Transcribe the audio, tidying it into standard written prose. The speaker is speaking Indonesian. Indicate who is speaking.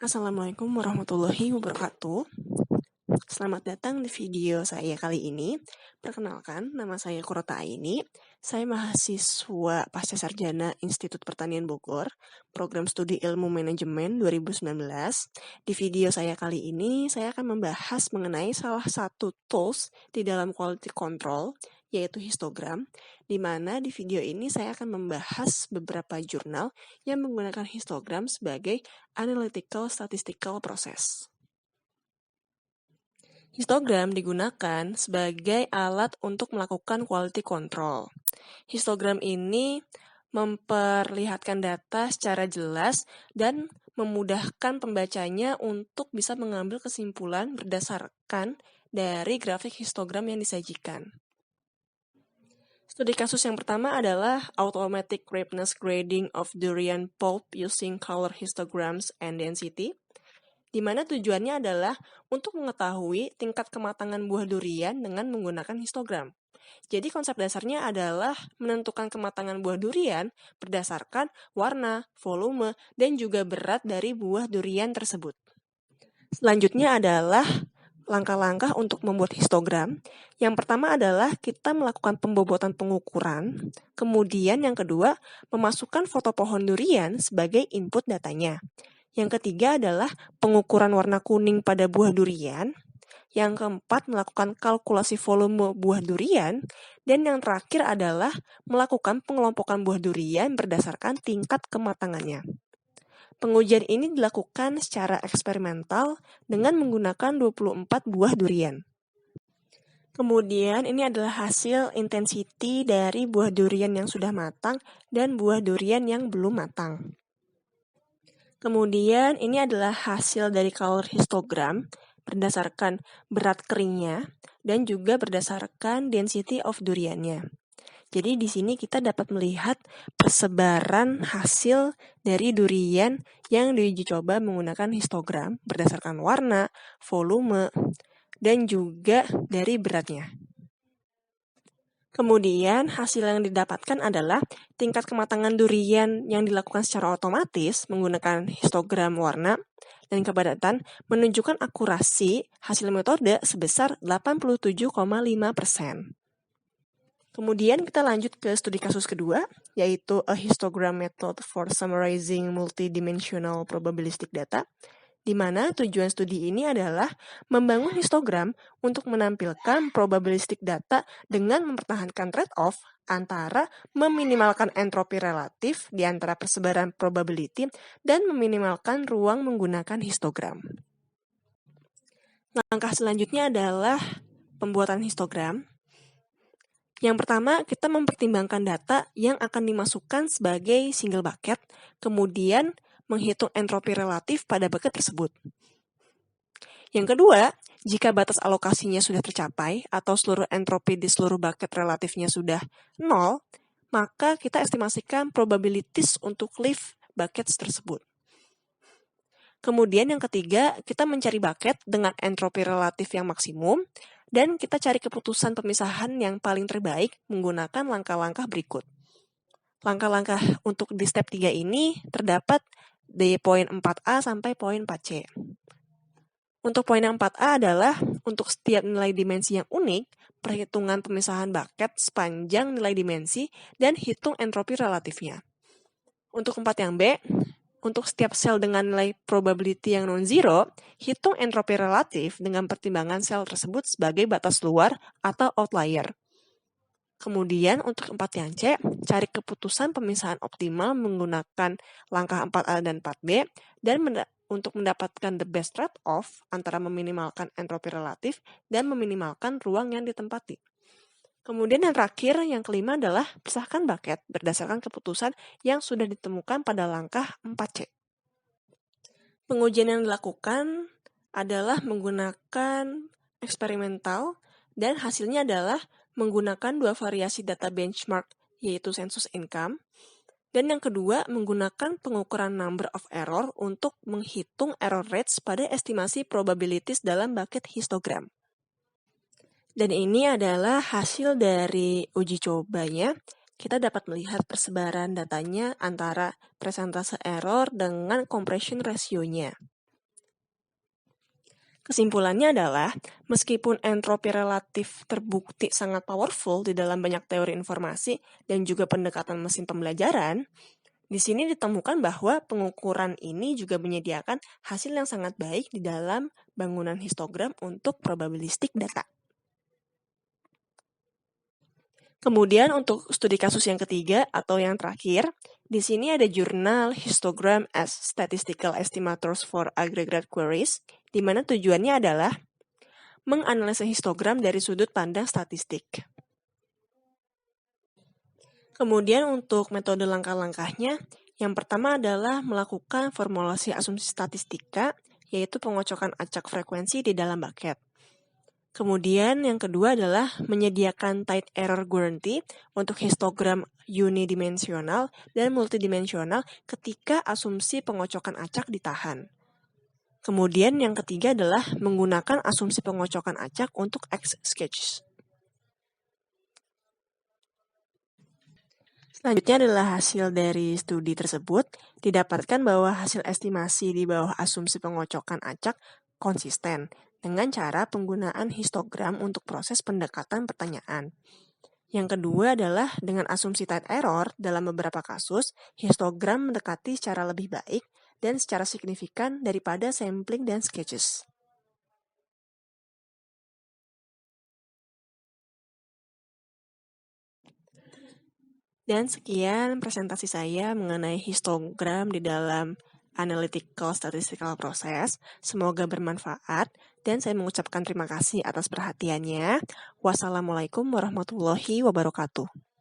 Speaker 1: Assalamualaikum warahmatullahi wabarakatuh. Selamat datang di video saya kali ini. Perkenalkan, nama saya Qurrata Aini. Saya mahasiswa Pasca Sarjana Institut Pertanian Bogor, Program Studi Ilmu Manajemen 2019. Di video saya kali ini, saya akan membahas mengenai salah satu tools di dalam quality control, yaitu histogram, di mana di video ini saya akan membahas beberapa jurnal yang menggunakan histogram sebagai analytical statistical process. Histogram digunakan sebagai alat untuk melakukan quality control. Histogram ini memperlihatkan data secara jelas dan memudahkan pembacanya untuk bisa mengambil kesimpulan berdasarkan dari grafik histogram yang disajikan. Studi kasus yang pertama adalah automatic ripeness grading of durian pulp using color histograms and density, di mana tujuannya adalah untuk mengetahui tingkat kematangan buah durian dengan menggunakan histogram. Jadi konsep dasarnya adalah menentukan kematangan buah durian berdasarkan warna, volume, dan juga berat dari buah durian tersebut. Selanjutnya adalah langkah-langkah untuk membuat histogram. Yang pertama adalah kita melakukan pembobotan pengukuran. Kemudian yang kedua, memasukkan foto pohon durian sebagai input datanya. Yang ketiga adalah pengukuran warna kuning pada buah durian. Yang keempat, melakukan kalkulasi volume buah durian. Dan yang terakhir adalah melakukan pengelompokan buah durian berdasarkan tingkat kematangannya. Pengujian ini dilakukan secara eksperimental dengan menggunakan 24 buah durian. Kemudian ini adalah hasil intensity dari buah durian yang sudah matang dan buah durian yang belum matang. Kemudian ini adalah hasil dari color histogram berdasarkan berat keringnya dan juga berdasarkan density of duriannya. Jadi di sini kita dapat melihat persebaran hasil dari durian yang diuji coba menggunakan histogram berdasarkan warna, volume, dan juga dari beratnya. Kemudian hasil yang didapatkan adalah tingkat kematangan durian yang dilakukan secara otomatis menggunakan histogram warna dan kepadatan menunjukkan akurasi hasil metode sebesar 87,5%. Kemudian kita lanjut ke studi kasus kedua, yaitu a histogram method for summarizing multidimensional probabilistic data, di mana tujuan studi ini adalah membangun histogram untuk menampilkan probabilistic data dengan mempertahankan trade-off antara meminimalkan entropi relatif di antara persebaran probability dan meminimalkan ruang menggunakan histogram. Langkah selanjutnya adalah pembuatan histogram. Yang pertama, kita mempertimbangkan data yang akan dimasukkan sebagai single bucket, kemudian menghitung entropi relatif pada bucket tersebut. Yang kedua, jika batas alokasinya sudah tercapai atau seluruh entropi di seluruh bucket relatifnya sudah 0, maka kita estimasikan probabilities untuk leave buckets tersebut. Kemudian yang ketiga, kita mencari bucket dengan entropi relatif yang maksimum, dan kita cari keputusan pemisahan yang paling terbaik menggunakan langkah-langkah berikut. Langkah-langkah untuk di step 3 ini terdapat di poin 4A sampai poin 4C. Untuk poin yang 4A adalah untuk setiap nilai dimensi yang unik, perhitungan pemisahan bucket sepanjang nilai dimensi dan hitung entropi relatifnya. Untuk 4 yang B, untuk setiap sel dengan nilai probability yang non-zero, hitung entropi relatif dengan pertimbangan sel tersebut sebagai batas luar atau outlier. Kemudian untuk 4 yang C, cari keputusan pemisahan optimal menggunakan langkah 4A dan 4B, dan untuk mendapatkan the best trade-off antara meminimalkan entropi relatif dan meminimalkan ruang yang ditempati. Kemudian yang terakhir, yang kelima adalah pisahkan bucket berdasarkan keputusan yang sudah ditemukan pada langkah 4C. Pengujian yang dilakukan adalah menggunakan eksperimental dan hasilnya adalah menggunakan 2 variasi data benchmark, yaitu census income, dan yang kedua menggunakan pengukuran number of error untuk menghitung error rates pada estimasi probabilities dalam bucket histogram. Dan ini adalah hasil dari uji cobanya. Kita dapat melihat persebaran datanya antara persentase error dengan compression ratio-nya. Kesimpulannya adalah, meskipun entropi relatif terbukti sangat powerful di dalam banyak teori informasi dan juga pendekatan mesin pembelajaran, di sini ditemukan bahwa pengukuran ini juga menyediakan hasil yang sangat baik di dalam bangunan histogram untuk probabilistik data. Kemudian untuk studi kasus yang ketiga atau yang terakhir, di sini ada jurnal Histogram as Statistical Estimators for Aggregate Queries, di mana tujuannya adalah menganalisa histogram dari sudut pandang statistik. Kemudian untuk metode langkah-langkahnya, yang pertama adalah melakukan formulasi asumsi statistika, yaitu pengocokan acak frekuensi di dalam bucket. Kemudian yang kedua adalah menyediakan tight error guarantee untuk histogram unidimensional dan multidimensional ketika asumsi pengocokan acak ditahan. Kemudian yang ketiga adalah menggunakan asumsi pengocokan acak untuk X-sketches. Selanjutnya adalah hasil dari studi tersebut, didapatkan bahwa hasil estimasi di bawah asumsi pengocokan acak konsisten dengan cara penggunaan histogram untuk proses pendekatan pertanyaan. Yang kedua adalah dengan asumsi tight error, dalam beberapa kasus, histogram mendekati secara lebih baik dan secara signifikan daripada sampling dan sketches. Dan sekian presentasi saya mengenai histogram di dalam analytical statistical process. Semoga bermanfaat dan saya mengucapkan terima kasih atas perhatiannya. Wassalamualaikum warahmatullahi wabarakatuh.